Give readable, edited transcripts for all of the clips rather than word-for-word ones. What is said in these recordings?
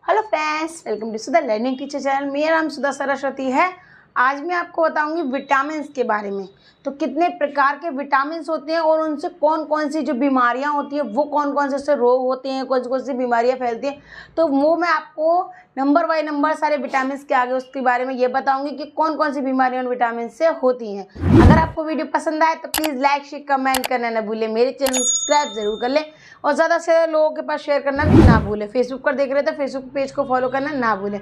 Hello friends, welcome to Sudha learning teacher channel. मेरा नाम सुधा सरस्वती है। आज मैं आपको बताऊंगी विटामिन के बारे में। तो कितने प्रकार के विटामिन होते हैं और उनसे कौन कौन सी जो बीमारियां होती हैं, वो कौन कौन से रोग होते हैं, कौन कौन सी बीमारियां फैलती हैं, तो वो मैं आपको नंबर बाय नंबर सारे विटामिन के आगे उसके बारे में ये बताऊंगी कि कौन कौन सी बीमारियां उन विटामिन से होती हैं। अगर आपको वीडियो पसंद आए तो प्लीज़ लाइक शेयर कमेंट करना ना भूलें। मेरे चैनल को सब्सक्राइब जरूर कर लें और ज़्यादा से ज़्यादा लोगों के पास शेयर करना भी ना भूलें। फेसबुक पर देख रहे तो फेसबुक पेज को फॉलो करना ना भूलें।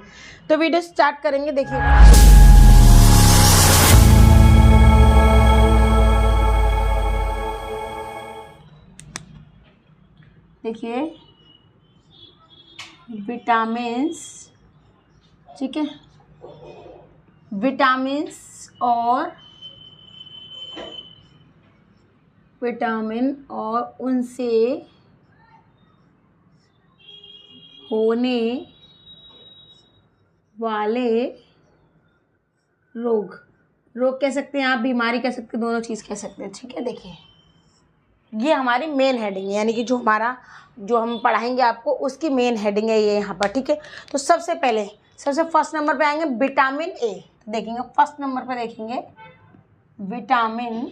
तो वीडियो स्टार्ट करेंगे, देखिए। देखिए विटामिन्स, ठीक है, विटामिन्स और उनसे होने वाले रोग कह सकते हैं आप, बीमारी कह सकते हैं, दोनों चीज़ कह सकते हैं। ठीक है, देखिए ये हमारी मेन हेडिंग है, यानी कि जो हम पढ़ाएंगे आपको उसकी मेन हेडिंग है ये यहाँ पर। ठीक है, तो सबसे फर्स्ट नंबर पे आएंगे विटामिन ए। तो देखेंगे फर्स्ट नंबर पे देखेंगे विटामिन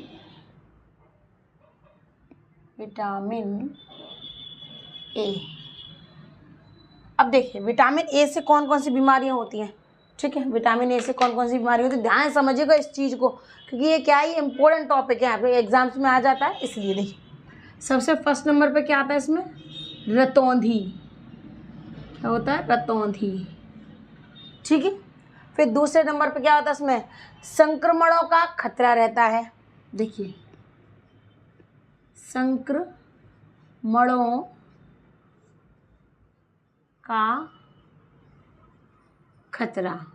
ए। अब देखिए विटामिन ए से कौन कौन सी बीमारियाँ होती हैं। ठीक है, विटामिन ए से कौन कौन सी बीमारी होती है, ध्यान से समझिएगा इस चीज़ को, क्योंकि ये क्या है, इंपॉर्टेंट टॉपिक है, यहाँ पे एग्जाम्स में आ जाता है। इसलिए देखिए सबसे फर्स्ट नंबर पे क्या आता है इसमें, रतौंधी। क्या होता है, रतौंधी। ठीक है, फिर दूसरे नंबर पे क्या होता है इसमें, संक्रमणों का खतरा रहता है। देखिए संक्रमणों का खतरा।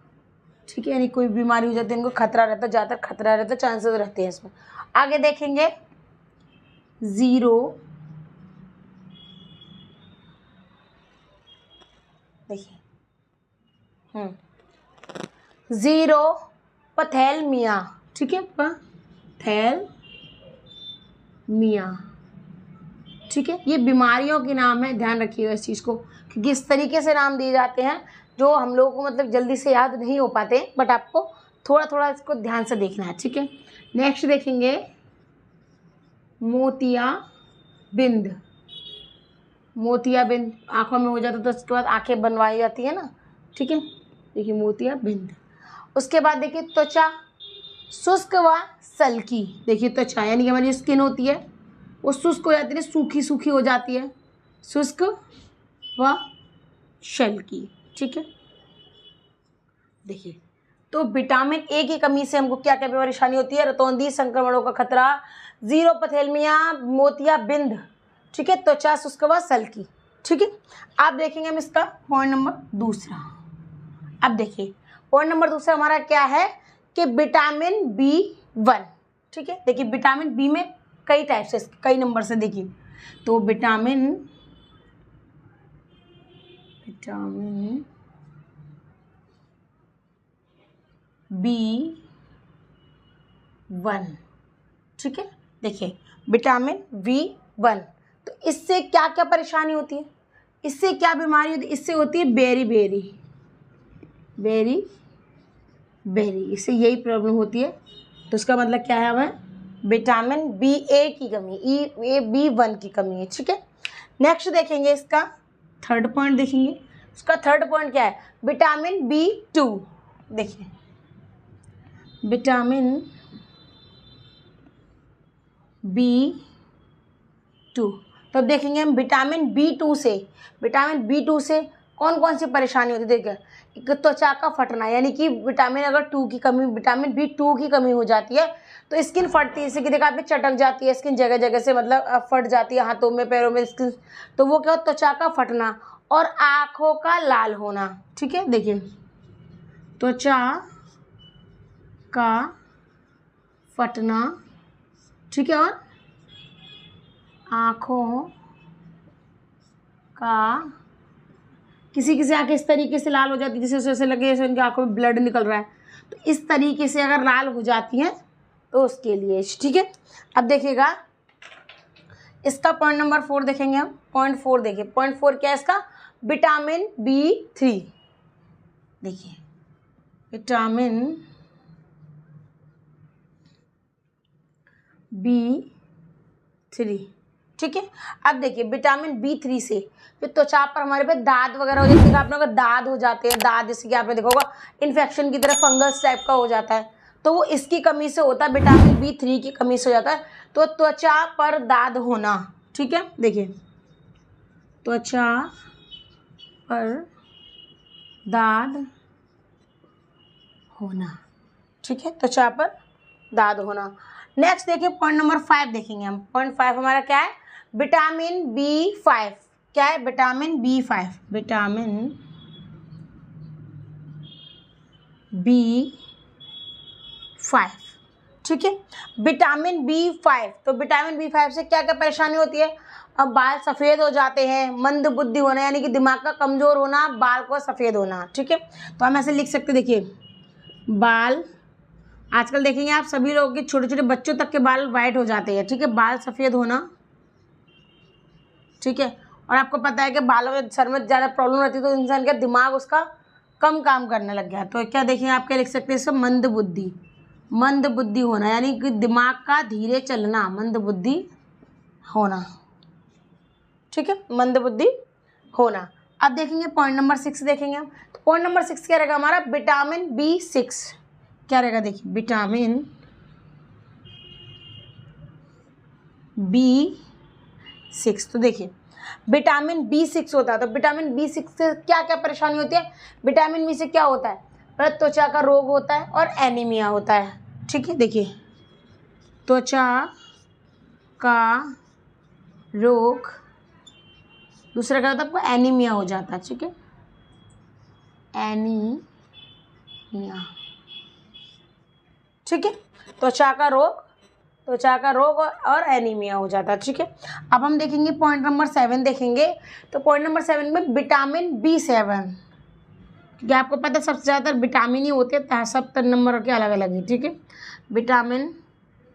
ठीक है, यानी कोई बीमारी हो जाती है, इनको खतरा रहता है, ज़्यादातर खतरा रहता है, चांसेस रहते हैं इसमें। आगे देखेंगे ज़ीरो, देखिए ज़ीरो पैथेलमिया। ठीक है, पैथेलमिया। ठीक है, ये बीमारियों के नाम है, ध्यान रखिएगा इस चीज़ को, क्योंकि इस तरीके से नाम दिए जाते हैं जो हम लोगों को मतलब जल्दी से याद नहीं हो पाते, बट आपको थोड़ा थोड़ा इसको ध्यान से देखना है। ठीक है, नेक्स्ट देखेंगे मोतियाबिंद। मोतियाबिंद आँखों में हो जाता है तो उसके बाद आँखें बनवाई जाती है ना। ठीक है, देखिए मोतियाबिंद। उसके बाद देखिए त्वचा शुष्क व सल्की। देखिए त्वचा यानी कि हमारी स्किन होती है वो शुष्क हो जाती है, सूखी सूखी हो जाती है, शुष्क व सल्की। ठीक है, देखिए तो विटामिन ए की कमी से हमको क्या क्या परेशानी होती है, रतौंधी, संक्रमणों का खतरा, ज़ीरो पैथेलमिया, मोतियाबिंद। ठीक है, त्वचा शुष्क व सल्की। ठीक है, आप देखेंगे हम इसका पॉइंट नंबर दूसरा। अब देखिए पॉइंट नंबर दूसरा हमारा क्या है कि विटामिन B1। ठीक है, देखिए विटामिन बी में कई टाइप से, कई नंबर से देखिए, तो विटामिन B1। ठीक है, देखिए विटामिन B1, तो इससे क्या क्या परेशानी होती है, इससे क्या बीमारी होती है, इससे होती है बेरी बेरी, इससे यही प्रॉब्लम होती है। तो इसका मतलब क्या है, हमें विटामिन BA की कमी, B1 की कमी है। ठीक है, नेक्स्ट देखेंगे इसका थर्ड पॉइंट, देखेंगे उसका थर्ड पॉइंट क्या है, विटामिन B2। देखिए विटामिन B2, तो देखेंगे हम विटामिन B2 से कौन कौन सी परेशानी होती है। देखिए एक त्वचा का फटना, यानी कि विटामिन B2 की कमी हो जाती है तो स्किन फटती है, जैसे कि देखा आपने चटक जाती है स्किन, जगह जगह से मतलब फट जाती है, हाथों में पैरों में स्किन, तो वो क्या हो, त्वचा का फटना और आँखों का लाल होना। ठीक है, देखिए त्वचा का फटना, ठीक है, और आँखों का, किसी आँखें इस तरीके से लाल हो जाती है जैसे ऐसे लगे जैसे उनकी आँखों में ब्लड निकल रहा है, तो इस तरीके से अगर लाल हो जाती हैं तो उसके लिए। ठीक है, अब देखिएगा इसका पॉइंट नंबर 4 देखेंगे हम। पॉइंट 4 देखिए, पॉइंट 4 क्या है इसका, विटामिन B3, देखिए विटामिन B3, ठीक है। अब देखिए विटामिन B3 से फिर त्वचा पर हमारे पे दाद वगैरह हो जाते हैं, आपने अगर दाद हो जाते हैं, दाद जैसे कि आपने देखा होगा इन्फेक्शन की तरह फंगस टाइप का हो जाता है, तो वो इसकी कमी से होता है, विटामिन B3 की कमी से हो जाता है। तो त्वचा पर दाद होना, ठीक है, देखिए त्वचा पर दाद होना, ठीक है, त्वचा पर दाद होना। नेक्स्ट देखिए पॉइंट नंबर 5 देखेंगे हम। पॉइंट 5 हमारा क्या है, विटामिन B5, क्या है, विटामिन B5, विटामिन B5, ठीक है। विटामिन B5, तो विटामिन B5 से क्या क्या परेशानी होती है, अब बाल सफ़ेद हो जाते हैं, मंद बुद्धि होना यानी कि दिमाग का कमज़ोर होना, बाल को सफ़ेद होना, ठीक है। तो हम ऐसे लिख सकते, देखिए बाल, आजकल देखेंगे आप सभी लोगों के छोटे छोटे बच्चों तक के बाल वाइट हो जाते हैं, ठीक है, बाल सफ़ेद होना, ठीक है। और आपको पता है कि बालों में सर में ज़्यादा प्रॉब्लम रहती है तो इंसान का दिमाग उसका कम काम करने लग गया, तो क्या देखिए आप क्या लिख सकते हैं, इससे मंद बुद्धि, मंद बुद्धि होना यानी कि दिमाग का धीरे चलना, मंद बुद्धि होना, ठीक है, मंद बुद्धि होना। अब देखेंगे पॉइंट नंबर 6 देखेंगे हम। तो पॉइंट नंबर 6 क्या रहेगा हमारा, विटामिन B6, क्या रहेगा, देखिए विटामिन B6, तो देखिए विटामिन B6 होता है, तो विटामिन B6 से क्या क्या परेशानी होती है, विटामिन B से क्या होता है, पहले त्वचा का रोग होता है और एनीमिया होता है, ठीक है, देखिए त्वचा का रोग, दूसरा क्या होता है आपको, एनीमिया हो जाता है, ठीक है, एनीमिया, ठीक है, त्वचा का रोग और एनीमिया हो जाता है, ठीक है। अब हम देखेंगे पॉइंट नंबर 7 देखेंगे। तो पॉइंट नंबर 7 में विटामिन B7, क्योंकि आपको पता है सबसे ज़्यादातर विटामिन ही होते हैं, सब नंबर के अलग अलग है, ठीक है, विटामिन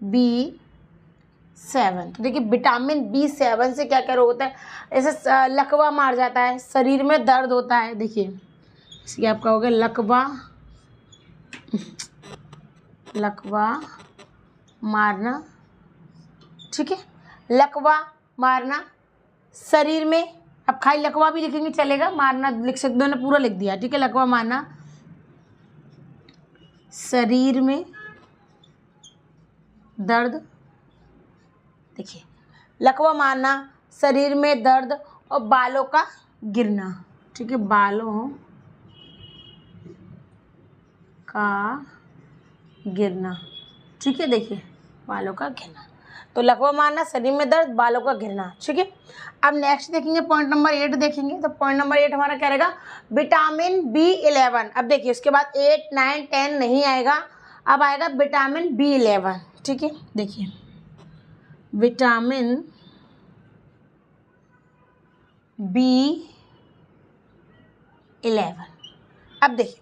B7। तो देखिए विटामिन B7 से क्या क्या रोग होता है, जैसे लकवा मार जाता है, शरीर में दर्द होता है, देखिए इसलिए आपका हो गया लकवा मारना, ठीक है, लकवा मारना शरीर में, अब खाली लकवा भी लिखेंगे चलेगा, मारना लिख सकते हो ना, पूरा लिख दिया, ठीक है, लकवा मारना शरीर में दर्द, देखिए लकवा मारना शरीर में दर्द और बालों का गिरना, ठीक है, बालों का गिरना, ठीक है, देखिए बालों का गिरना, तो लकवा मारना शरीर में दर्द बालों का गिरना, ठीक है। अब नेक्स्ट देखेंगे पॉइंट नंबर 8 देखेंगे। तो पॉइंट नंबर 8 हमारा क्या रहेगा, विटामिन B11। अब देखिए उसके बाद 8, 9, 10 नहीं आएगा, अब आएगा विटामिन B11, ठीक है, देखिए विटामिन B11। अब देखिए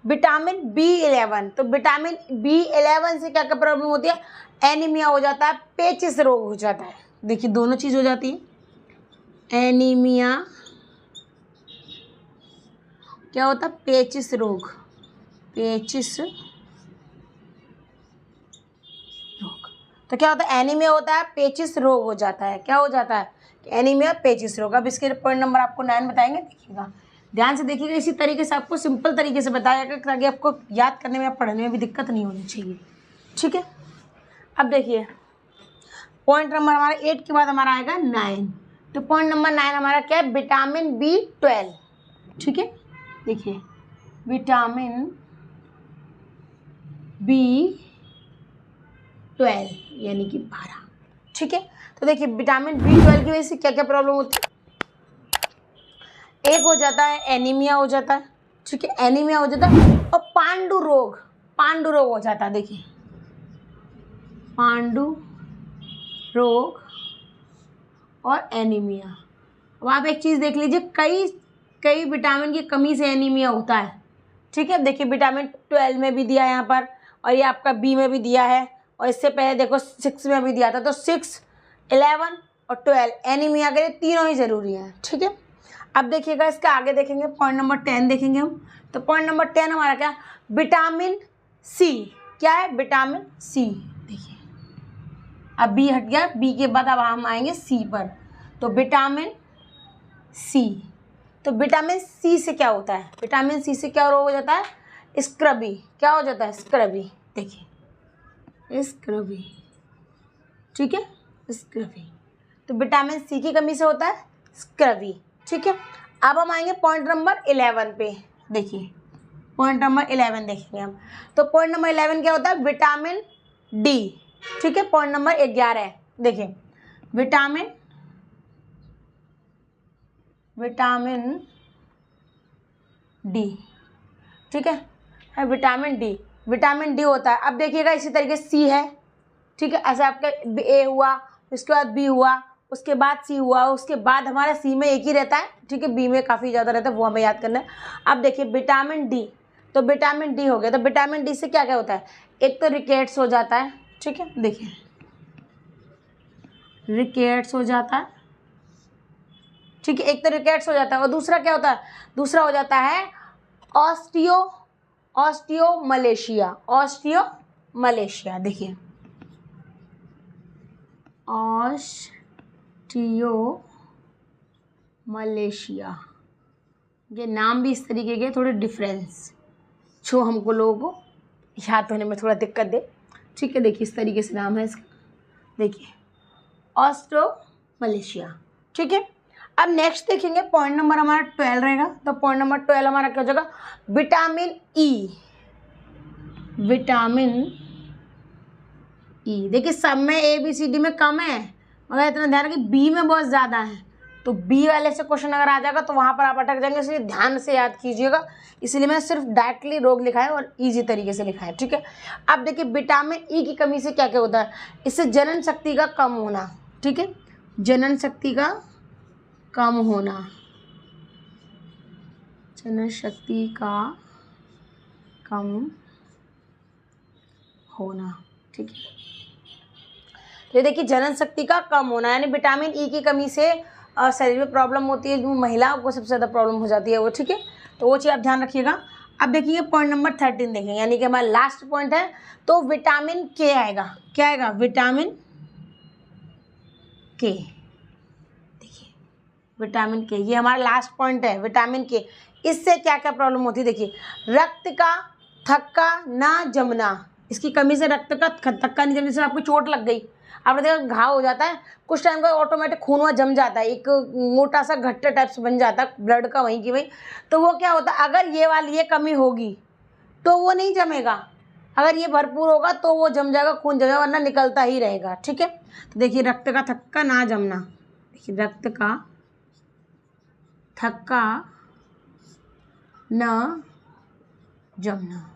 विटामिन B11, तो विटामिन B11 से क्या क्या प्रॉब्लम होती है, एनीमिया हो जाता है, पेचिस रोग हो जाता है, देखिए दोनों चीज़ हो जाती है, एनीमिया क्या होता है, पेचिस रोग, पेचिस रोग, तो क्या होता है, एनीमिया होता है, पेचिस रोग हो जाता है, क्या हो जाता है, एनीमिया पेचिस रोग। अब इसके पॉइंट नंबर आपको 9 बताएंगे, देखिएगा ध्यान से देखिएगा, इसी तरीके से आपको सिंपल तरीके से बताया जाएगा ताकि आपको याद करने में या पढ़ने में भी दिक्कत नहीं होनी चाहिए, ठीक है। अब देखिए पॉइंट नंबर हमारा 8 के बाद हमारा आएगा 9। तो पॉइंट नंबर 9 हमारा क्या है, विटामिन B12, ठीक है, देखिए विटामिन B12 यानी कि 12, ठीक है। तो देखिए विटामिन B12 की वजह से क्या क्या प्रॉब्लम होती है, एक हो जाता है एनीमिया हो जाता है, ठीक है, एनीमिया हो जाता है, और पांडु रोग हो जाता है, देखिए पांडु रोग और एनीमिया। अब आप एक चीज़ देख लीजिए, कई विटामिन की कमी से एनीमिया होता है, ठीक है। देखिए विटामिन 12 में भी दिया है यहाँ पर, और ये आपका B में भी दिया है, और इससे पहले देखो 6 में भी दिया था। तो 6, 11 और 12 एनीमिया के लिए तीनों ही ज़रूरी हैं, ठीक है। अब देखिएगा इसका आगे देखेंगे, पॉइंट नंबर 10 देखेंगे हम। तो पॉइंट नंबर 10 हमारा क्या, विटामिन सी। क्या है, विटामिन सी। देखिए अब बी हट गया, बी के बाद अब हम आएंगे सी पर। तो विटामिन सी, तो विटामिन सी से क्या होता है, विटामिन सी से क्या रोग हो जाता है, स्क्रबी। क्या हो जाता है, स्क्रबी। देखिए स्क्रबी, ठीक है, स्क्रबी। तो विटामिन सी की कमी से होता है स्क्रबी, ठीक है। अब हम आएंगे पॉइंट नंबर 11 पे। देखिए पॉइंट नंबर 11 देखेंगे हम। तो पॉइंट नंबर 11 क्या होता है, विटामिन डी, ठीक है। पॉइंट नंबर 11 है, देखिए विटामिन डी, ठीक है, विटामिन डी। विटामिन डी होता है। अब देखिएगा इसी तरीके से सी है, ठीक है। ऐसे आपका ए हुआ, उसके बाद बी हुआ, उसके बाद सी हुआ, उसके बाद हमारा सी में एक ही रहता है, ठीक है, बी में काफ़ी ज़्यादा रहता है, वो हमें याद करना है। अब देखिए विटामिन डी, तो विटामिन डी हो गया। तो विटामिन डी से क्या क्या होता है, एक तो रिकेट्स हो जाता है, ठीक है, देखिए रिकेट्स हो जाता है, ठीक है, एक तो रिकेट्स हो जाता है। और दूसरा क्या होता है, दूसरा हो जाता है ऑस्टियोमलेशिया। ऑस्टियोमलेशिया, देखिए ऑस्टियोमलेशिया, ये नाम भी इस तरीके के थोड़े डिफरेंस जो हमको लोगों को याद होने में थोड़ा दिक्कत दे, ठीक है। देखिए इस तरीके से नाम है इसका, देखिए ऑस्टियोमलेशिया, ठीक है। अब नेक्स्ट देखेंगे पॉइंट नंबर हमारा 12 रहेगा। तो पॉइंट नंबर 12 हमारा क्या हो जाएगा, विटामिन ई। विटामिन ई, देखिए सब में ए बी सी डी में कम है, मगर इतना ध्यान रखिए बी में बहुत ज़्यादा है। तो बी वाले से क्वेश्चन अगर आ जाएगा तो वहाँ पर आप अटक जाएंगे, इसलिए ध्यान से याद कीजिएगा। इसलिए मैंने सिर्फ डायरेक्टली रोग लिखा है और ईजी तरीके से लिखा है, ठीक है। अब देखिए विटामिन ई की कमी से क्या क्या होता है, इससे जनन शक्ति का कम होना, ठीक है, जनन शक्ति का कम होना, जनन शक्ति का कम होना, ठीक है। तो देखिए जनन शक्ति का कम होना, यानी विटामिन ई की कमी से शरीर में प्रॉब्लम होती है, जो महिलाओं को सबसे ज़्यादा प्रॉब्लम हो जाती है वो, ठीक है। तो वो चीज़ आप ध्यान रखिएगा। अब देखिए पॉइंट नंबर 13 देखेंगे, यानी कि हमारा लास्ट पॉइंट है। तो विटामिन के आएगा, क्या आएगा, विटामिन के। देखिए विटामिन के, ये हमारा लास्ट पॉइंट है, विटामिन के। इससे क्या क्या प्रॉब्लम होती है, देखिए रक्त का थक्का ना जमना, इसकी कमी से रक्त का थक्का नहीं जमने से आपको चोट लग गई, आपने देखा घाव हो जाता है, कुछ टाइम का ऑटोमेटिक खून वहाँ जम जाता है, एक मोटा सा घट्टा टाइप से बन जाता है ब्लड का वहीं की वहीं। तो वो क्या होता है, अगर ये वाली ये कमी होगी तो वो नहीं जमेगा, अगर ये भरपूर होगा तो वो जम जाएगा, खून जमेगा, वरना निकलता ही रहेगा, ठीक है। तो देखिए रक्त का थक्का ना जमना, देखिए रक्त का थक्का न जमना,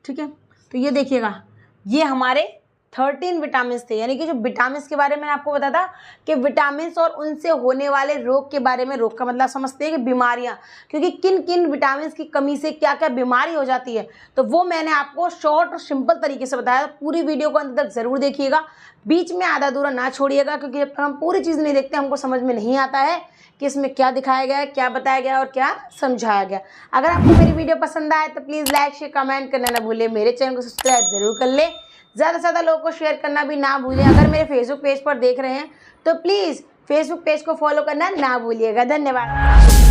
ठीक है। तो ये देखिएगा, ये हमारे 13 विटामिन थे, यानी कि जो विटामिन के बारे में मैंने आपको बताया था कि विटामिन और उनसे होने वाले रोग के बारे में, रोग का मतलब समझते हैं कि बीमारियां, क्योंकि किन किन विटामिन की कमी से क्या क्या बीमारी हो जाती है, तो वो मैंने आपको शॉर्ट और सिंपल तरीके से बताया। पूरी वीडियो को अंत तक जरूर देखिएगा, बीच में आधा अधूरा ना छोड़िएगा, क्योंकि जब तक हम पूरी चीज़ नहीं देखते हमको समझ में नहीं आता है कि इसमें क्या दिखाया गया है, क्या बताया गया और क्या समझाया गया। अगर आपको मेरी वीडियो पसंद आए तो प्लीज़ लाइक शेयर कमेंट करना ना भूलें, मेरे चैनल को सब्सक्राइब जरूर कर लें, ज़्यादा से ज़्यादा लोगों को शेयर करना भी ना भूलें। अगर मेरे फेसबुक पेज पर देख रहे हैं तो प्लीज़ फेसबुक पेज को फॉलो करना ना भूलिएगा। धन्यवाद।